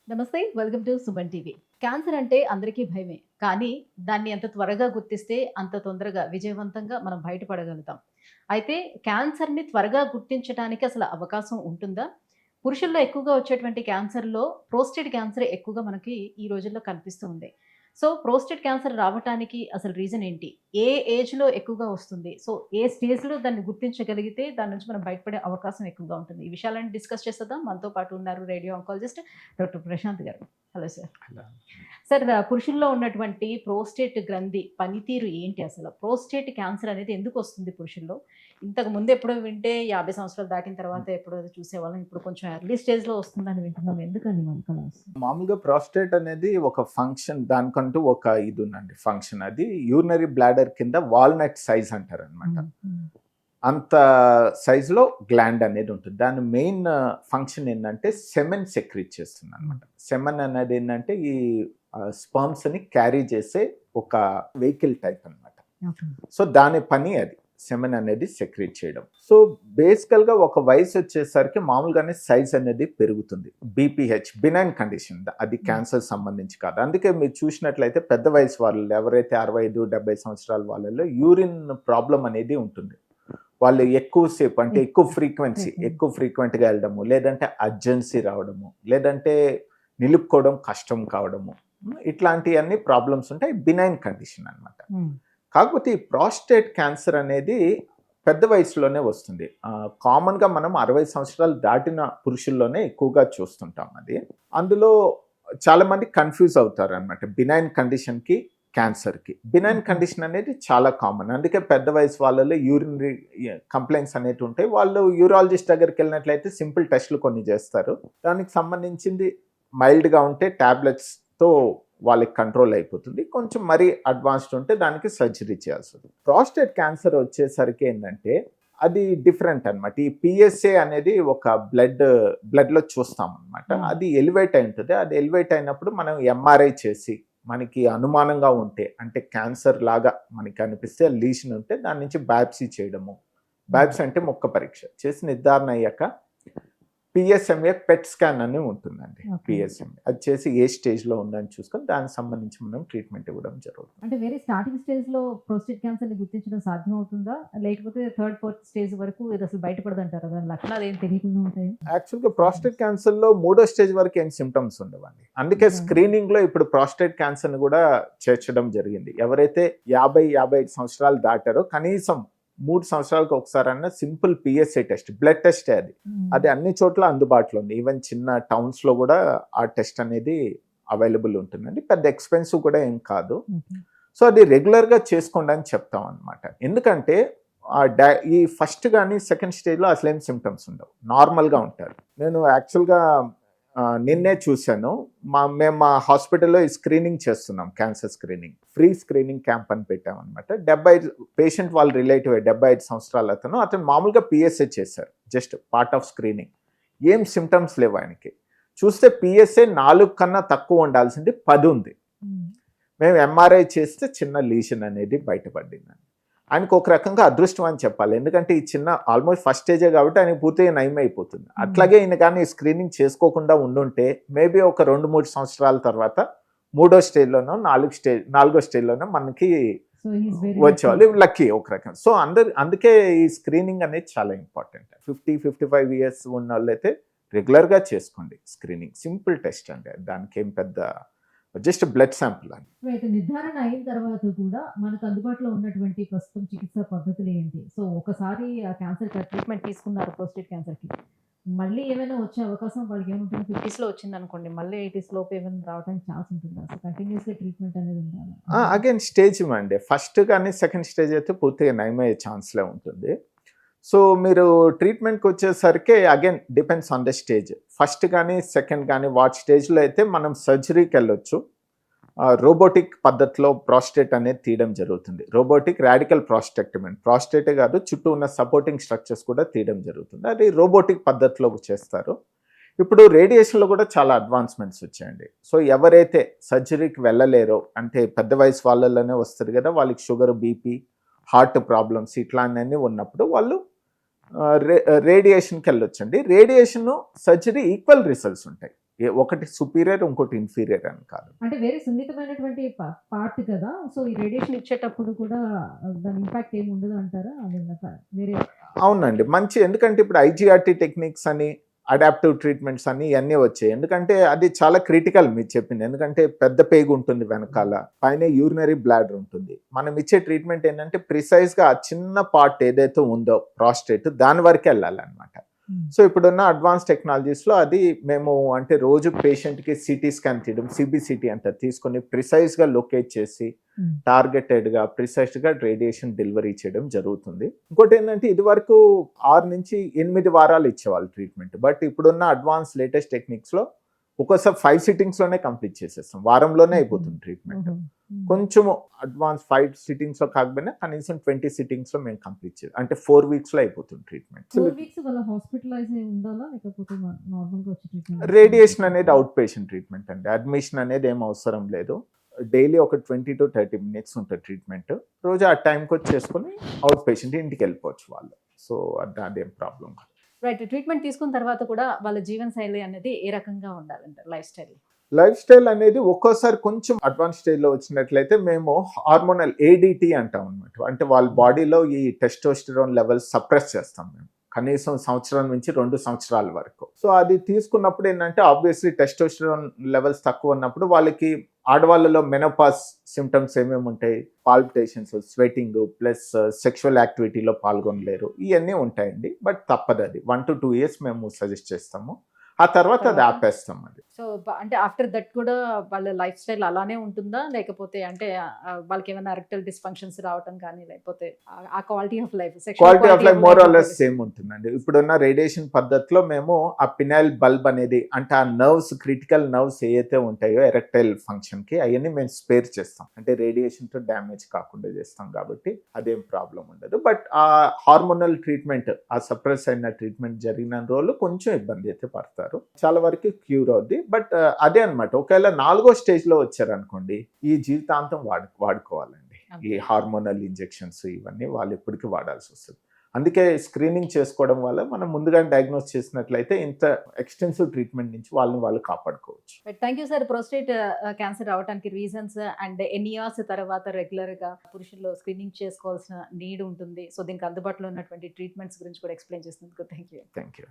నమస్తే. Welcome to Suman TV. Cancer అంటే అందరికీ భయమే. కానీ దాన్ని ఎంత త్వరగా గుర్తిస్తే అంత తొందరగా విజయవంతంగా మనం బయటపడగలుగుతాం. అయితే క్యాన్సర్‌ని త్వరగా గుర్తించడానికి అసలు అవకాశం ఉంటుందా? పురుషుల్లో ఎక్కువగా వచ్చేటువంటి క్యాన్సర్‌లో ప్రోస్టేట్ క్యాన్సర్ ఎక్కువగా మనకి ఈ రోజుల్లో కనిపిస్తూ ఉంది. సో, ప్రోస్టేట్ క్యాన్సర్ రావటానికి అసలు రీజన్ ఏంటి? ఏ ఏజ్‌లో ఎక్కువగా వస్తుంది? సో, ఏ స్టేజ్‌లో దాన్ని గుర్తించగలిగితే దాని నుంచి మనం బయటపడే అవకాశం ఎక్కువగా ఉంటుంది. ఈ విషయాలన్నీ డిస్కస్ చేసేద్దాం. మనతో పాటు ఉన్నారు రేడియో ఆంకాలజిస్ట్ డాక్టర్ ప్రశాంత్ గారు. Hello sir. అలా. సార్, పురుషుల్లో ఉన్నటువంటి ప్రోస్టేట్ గ్రంథి పనితీరు ఏంటి అసలు? ప్రోస్టేట్ క్యాన్సర్ అనేది ఎందుకొస్తుంది పురుషుల్లో? ఇంతకు ముందు ఎప్పుడో వింటే 50 సంవత్సరాలు దాటిన తర్వాత ఎప్పుడో చూసేవాళ్ళం. ఇప్పుడు కొంచెం ఎర్లీ స్టేజ్‌లో వస్తుందని వింటున్నాం. ఎందుకని మనకలా వస్తుంది? మామూలుగా ప్రాస్టేట్ అనేది ఒక ఫంక్షన్, దానికంటూ ఒక ఇది ఉందండి ఫంక్షన్. అది యూరినరీ బ్లాడర్ కింద వాల్నట్ సైజ్ అంటారనమాట. అంత సైజులో గ్లాండ్ అనేది ఉంటుంది. దాని మెయిన్ ఫంక్షన్ ఏంటంటే సెమెన్ సెక్రీట్ చేస్తుంది అనమాట. సెమెన్ అనేది ఏంటంటే ఈ స్పర్మ్స్ని క్యారీ చేసే ఒక వెహికల్ టైప్ అనమాట. సో దాని పని అది సెమెన్ అనేది సెక్రీట్ చేయడం. సో బేసికల్గా ఒక వయసు వచ్చేసరికి మామూలుగానే సైజ్ అనేది పెరుగుతుంది. బీపీహెచ్ బినైన్ కండిషన్, అది క్యాన్సర్ సంబంధించి కాదు. అందుకే మీరు చూసినట్లయితే పెద్ద వయసు వాళ్ళు ఎవరైతే 65-70 సంవత్సరాల వాళ్ళలో యూరిన్ ప్రాబ్లం అనేది ఉంటుంది. వాళ్ళు ఎక్కువసేపు అంటే ఎక్కువ ఫ్రీక్వెంట్గా వెళ్ళడము, లేదంటే అర్జెన్సీ రావడము, లేదంటే నిలుపుకోవడం కష్టం కావడము, ఇట్లాంటివన్నీ ప్రాబ్లమ్స్ ఉంటాయి. బినైన్ కండిషన్ అనమాట. కాకపోతే ఈ ప్రాస్టేట్ క్యాన్సర్ అనేది పెద్ద వయసులోనే వస్తుంది. కామన్గా మనం 60 సంవత్సరాలు దాటిన పురుషుల్లోనే ఎక్కువగా చూస్తుంటాం. అది అందులో చాలామంది కన్ఫ్యూజ్ అవుతారు అనమాట బినైన్ కండిషన్కి క్యాన్సర్కి. బినైన్ కండిషన్ అనేది చాలా కామన్. అందుకే పెద్ద వయసు వాళ్ళలో యూరినరీ కంప్లైంట్స్ అనేవి ఉంటాయి. వాళ్ళు యూరాలజిస్ట్ దగ్గరికి వెళ్ళినట్లయితే సింపుల్ టెస్ట్లు కొన్ని చేస్తారు. దానికి సంబంధించింది మైల్డ్గా ఉంటే ట్యాబ్లెట్స్తో వాళ్ళకి కంట్రోల్ అయిపోతుంది. కొంచెం మరీ అడ్వాన్స్డ్ ఉంటే దానికి సర్జరీ చేయాల్సి ఉంటుంది. ప్రాస్టేట్ క్యాన్సర్ వచ్చేసరికి ఏంటంటే అది డిఫరెంట్ అనమాట. ఈ పిఎస్ఏ అనేది ఒక బ్లడ్లో చూస్తాం అనమాట. అది ఎలివేట్ అయి ఉంటుంది. అది ఎలివేట్ అయినప్పుడు మనం ఎంఆర్ఐ చేసి మనకి అనుమానంగా ఉంటే, అంటే క్యాన్సర్ లాగా మనకి అనిపిస్తే లీషన్ ఉంటే దాని నుంచి బయాప్సీ చేయడము. బయాప్సీ అంటే ముక్క పరీక్ష చేసి నిర్ధారణ అయ్యాక పిఎస్ఎంఏ పెట్ స్కాన్ అని ఉంటుందండి. పిఎస్ఎంఏ అది చేసి ఏ స్టేజ్లో ఉందని చూసుకొని దానికి సంబంధించి మనం ట్రీట్మెంట్ ఇవ్వడం జరుగుతుంది. అంటే వేరే స్టార్టింగ్ స్టేజ్‌లో ప్రోస్టేట్ క్యాన్సర్‌ని గుర్తించడం సాధ్యం అవుతుందా? లేకపోతే థర్డ్, ఫోర్త్ స్టేజ్ వరకు ఇది అసలు బయటపడదంటారా? దాని లక్షణాలు ఏం తెలియకుండా ఉంటాయి? యాక్చువల్గా ప్రాస్టేట్ క్యాన్సర్లో 3వ స్టేజ్ వరకు ఏం సిమ్టమ్స్ ఉండవండి. అందుకే స్క్రీనింగ్లో ఇప్పుడు ప్రాస్టేట్ క్యాన్సర్ని కూడా చేర్చడం జరిగింది. ఎవరైతే 50-55 సంవత్సరాలు దాటారో కనీసం 3 సంవత్సరాలకు ఒకసారి సింపుల్ పిఎస్ఏ టెస్ట్, బ్లడ్ టెస్టే అది అన్ని చోట్ల అందుబాటులో ఉంది. ఈవెన్ చిన్న టౌన్స్లో కూడా ఆ టెస్ట్ అనేది అవైలబుల్ ఉంటుందండి. పెద్ద ఎక్స్పెన్సివ్ కూడా ఏం కాదు. సో అది రెగ్యులర్గా చేసుకోండి అని చెప్తాం అనమాట. ఎందుకంటే ఈ ఫస్ట్ కానీ సెకండ్ స్టేజ్లో అసలేం సిమ్టమ్స్ ఉండవు, నార్మల్గా ఉంటారు. నేను యాక్చువల్గా నిన్నే చూశాను. మేము మా హాస్పిటల్లో ఈ స్క్రీనింగ్ చేస్తున్నాం, cancer screening, free screening camp అని పెట్టామన్నమాట. 75 పేషెంట్ వాళ్ళ రిలేటివ్ 75 సంవత్సరాలు అతను మామూలుగా పిఎస్ఏ చేశారు, జస్ట్ పార్ట్ ఆఫ్ స్క్రీనింగ్. ఏం సిమ్టమ్స్ లేవు ఆయనకి. చూస్తే పిఎస్ఏ 4 కన్నా తక్కువ ఉండాల్సింది 10 ఉంది. మేము ఎంఆర్ఐ చేస్తే చిన్న లీషన్ అనేది బయటపడింది. ఆయనకు ఒక రకంగా అదృష్టం అని చెప్పాలి. ఎందుకంటే ఈ చిన్న ఆల్మోస్ట్ ఫస్ట్ స్టేజే కాబట్టి ఆయనకు పూర్తిగా నయం అయిపోతుంది. అట్లాగే ఈయన కానీ స్క్రీనింగ్ చేసుకోకుండా ఉండుంటే మేబీ ఒక 2-3 సంవత్సరాల తర్వాత 3వ స్టేజ్లోనో 4వ స్టేజ్లోనో మనకి వచ్చేవాళ్ళు. లక్కీ ఒక రకం. సో అందుకే ఈ స్క్రీనింగ్ అనేది చాలా ఇంపార్టెంట్. 50-55 ఇయర్స్ ఉన్న వాళ్ళైతే రెగ్యులర్గా చేసుకోండి స్క్రీనింగ్. సింపుల్ టెస్ట్ అండి, దానికి ఏం పెద్ద జస్ట్ బ్లడ్ శాంపుల్ అని. నిర్ధారణ అయిన తర్వాత కూడా మనకు అందుబాటులో ఉన్నటువంటి ప్రస్తుతం చికిత్సా పద్ధతులు ఏంటి? సో ఒకసారి ఆ క్యాన్సర్ ట్రీట్మెంట్ తీసుకున్నారు ప్రోస్టేట్ క్యాన్సర్‌కి, మళ్ళీ ఏమైనా వచ్చే అవకాశం వాళ్ళకి ఏముంటుంది? 50స్‌లో వచ్చిందనుకోండి, మళ్ళీ 80స్ లోపు ఏమైనా రావడానికి ఛాన్స్ ఉంటుందా? అసలు కంటిన్యూస్‌గా ట్రీట్మెంట్ అనేది ఉండాలా? అగైన్ స్టేజ్ ఇవ్వండి. ఫస్ట్ కానీ సెకండ్ స్టేజ్ అయితే పూర్తిగా నయమయ్యే ఛాన్స్లే ఉంటుంది. సో మీరు ట్రీట్మెంట్కి వచ్చేసరికి again depends on the stage. First కానీ సెకండ్ కానీ వాటి స్టేజ్లో అయితే మనం సర్జరీకి వెళ్ళొచ్చు. రోబోటిక్ పద్ధతిలో ప్రాస్టేట్ అనేది తీయడం జరుగుతుంది. రోబోటిక్ రాడికల్ ప్రాస్టెక్టమీ, ప్రాస్టేటే కాదు చుట్టూ ఉన్న సపోర్టింగ్ స్ట్రక్చర్స్ కూడా తీయడం జరుగుతుంది. అది రోబోటిక్ పద్ధతిలో చేస్తారు. ఇప్పుడు రేడియేషన్లో కూడా చాలా అడ్వాన్స్మెంట్స్ వచ్చాయండి. సో ఎవరైతే సర్జరీకి వెళ్ళలేరో, అంటే పెద్ద వయసు వాళ్ళలోనే వస్తుంది కదా, వాళ్ళకి షుగర్, బీపీ, హార్ట్ ప్రాబ్లమ్స్ ఇట్లాంటివన్నీ ఉన్నప్పుడు వాళ్ళు రేడియేషన్కి వెళ్ళొచ్చండి. రేడియేషన్ సర్జరీ ఈక్వల్ రిజల్ట్స్ ఉంటాయి. ఒకటి సుపీరియర్ ఇంకోటి ఇన్ఫీరియర్ అని కాదు. అంటే వేరే సున్నితమైనటువంటి పార్ట్ కదా, సో ఈ రేడియేషన్ ఇచ్చేటప్పుడు కూడా దాని ఇంపాక్ట్ ఏమి ఉండదు అంటారా? వేరే అవునండి, మంచి. ఎందుకంటే ఇప్పుడు IGRT టెక్నిక్స్ అని అడాప్టివ్ ట్రీట్మెంట్స్ అని ఇవన్నీ వచ్చాయి. ఎందుకంటే అది చాలా క్రిటికల్ మీరు చెప్పింది. ఎందుకంటే పెద్ద పేగు ఉంటుంది వెనకాల, పైన యూరినరీ బ్లాడర్ ఉంటుంది. మనం ఇచ్చే ట్రీట్మెంట్ ఏంటంటే ప్రిసైజ్గా ఆ చిన్న పార్ట్ ఏదైతే ఉందో ప్రాస్టేట్ దాని వరకే వెళ్ళాలన్నమాట. సో ఇప్పుడున్న అడ్వాన్స్ టెక్నాలజీస్లో అది మేము అంటే రోజు పేషెంట్కి సిటీ స్కాన్ తీయడం, CBCT అంతా తీసుకొని ప్రిసైజ్గా లొకేట్ చేసి టార్గెటెడ్గా ప్రిసైజ్గా రేడియేషన్ డెలివరీ చేయడం జరుగుతుంది. ఇంకోటి ఏంటంటే ఇది వరకు 6 నుంచి 8 వారాలు ఇచ్చేవాళ్ళు ట్రీట్మెంట్. బట్ ఇప్పుడున్న అడ్వాన్స్ లేటెస్ట్ టెక్నిక్స్లో ఒక్కోసారి 5 సిట్టింగ్స్లోనే కంప్లీట్ చేసేస్తాం, వారంలోనే అయిపోతుంది ట్రీట్మెంట్. కొంచెం అడ్వాన్స్ 5 సిట్టింగ్స్లో కాకపోయినా కనీసం 20 సిట్టింగ్స్లో మేము కంప్లీట్ చేయాలి, అంటే 4 వీక్స్లో అయిపోతుంది ట్రీట్మెంట్. రేడియేషన్ అనేది అవుట్ పేషెంట్ ట్రీట్మెంట్ అండి, అడ్మిషన్ అనేది ఏం అవసరం లేదు. డైలీ ఒక 20 to 30 minutes ఉంటుంది ట్రీట్మెంట్. రోజు ఆ టైంకి వచ్చి చేసుకుని అవుట్ పేషెంట్ ఇంటికి వెళ్ళిపోవచ్చు వాళ్ళు. సో అదేం ప్రాబ్లం కాదు. రైట్. ట్రీట్మెంట్ తీసుకున్న తర్వాత కూడా వాళ్ళ జీవన శైలి అనేది ఏ రకంగా ఉండాలంటారు? లైఫ్ స్టైల్ అనేది ఒక్కోసారి కొంచెం అడ్వాన్స్ స్టేజ్లో వచ్చినట్లయితే మేము హార్మోనల్ ADT అంటాం అనమాట. అంటే వాళ్ళ బాడీలో ఈ టెస్టోస్టెరాన్ లెవెల్స్ సప్రెస్ చేస్తాం మేము కనీసం సంవత్సరం నుంచి 2 సంవత్సరాల వరకు. సో అది తీసుకున్నప్పుడు ఏంటంటే ఆబ్వియస్లీ టెస్టోస్టెరాన్ లెవెల్స్ తక్కువ ఉన్నప్పుడు వాళ్ళకి ఆడవాళ్ళలో మెనోపాస్ సిమ్టమ్స్ ఏమేమి ఉంటాయి, పాల్పిటేషన్స్, స్వెటింగ్, ప్లస్ సెక్షువల్ యాక్టివిటీలో పాల్గొనలేరు, ఇవన్నీ ఉంటాయండి. బట్ తప్పదు, అది 1 to 2 years మేము సజెస్ట్ చేస్తాము. ఆ తర్వాత అది ఆపేస్తాం. అది సో అంటే ఆఫ్టర్ దట్ కూడా వాళ్ళ లైఫ్ స్టైల్ అలానే ఉంటుందా, లేకపోతే అంటే వాళ్ళకి ఏమైనా ఎరెక్టైల్ డిస్ఫంక్షన్స్ రావటం కానీ, లేకపోతే ఆ quality of life more or less same ఉంటుందండి. ఇప్పుడున్న రేడియేషన్ పద్ధతిలో మేము ఆ పినైల్ బల్బ్ అనేది, అంటే ఆ నర్వ్స్, క్రిటికల్ నర్వ్స్ ఏవైతే ఉంటాయో ఎరెక్టైల్ ఫంక్షన్ కి, అవన్నీ మేము స్పేర్ చేస్తాం. అంటే రేడియేషన్ తో డ్యామేజ్ కాకుండా చేస్తాం కాబట్టి అదేం ప్రాబ్లం ఉండదు. బట్ ఆ హార్మోనల్ ట్రీట్మెంట్, ఆ సప్రెస్ అయిన ట్రీట్మెంట్ జరిగిన రోజులు కొంచెం ఇబ్బంది అయితే పడతారు, చాలా వరకు క్యూర్ అవుద్ది. బట్ అదే అనమాట, ఒకవేళ 4వ స్టేజ్లో వచ్చారనుకోండి, ఈ జీవితాంతం వాడుకోవాలండి ఈ హార్మోనల్ ఇంజెక్షన్స్, ఇవన్నీ వాళ్ళు ఎప్పటికీ వాడాల్సి వస్తుంది. అందుకే స్క్రీనింగ్ చేసుకోవడం వల్ల మనం ముందుగా డయాగ్నోస్ చేసినట్లయితే ఇంత ఎక్స్టెన్సివ్ ట్రీట్మెంట్ నుంచి వాళ్ళు కాపాడుకోవచ్చు. Thank you sir. Prostate cancer రావడానికి రీజన్స్ అండ్ ఎన్ని ఇయర్స్ తర్వాత రెగ్యులర్గా పురుషుల్లో స్క్రీనింగ్ చేసుకోవాల్సిన నీడ్ ఉంటుంది, సో దీనికి అందుబాటులో ఉన్నటువంటి ట్రీట్మెంట్స్ గురించి కూడా ఎక్స్ప్లెయిన్ చేసినందుకు థ్యాంక్ యూ.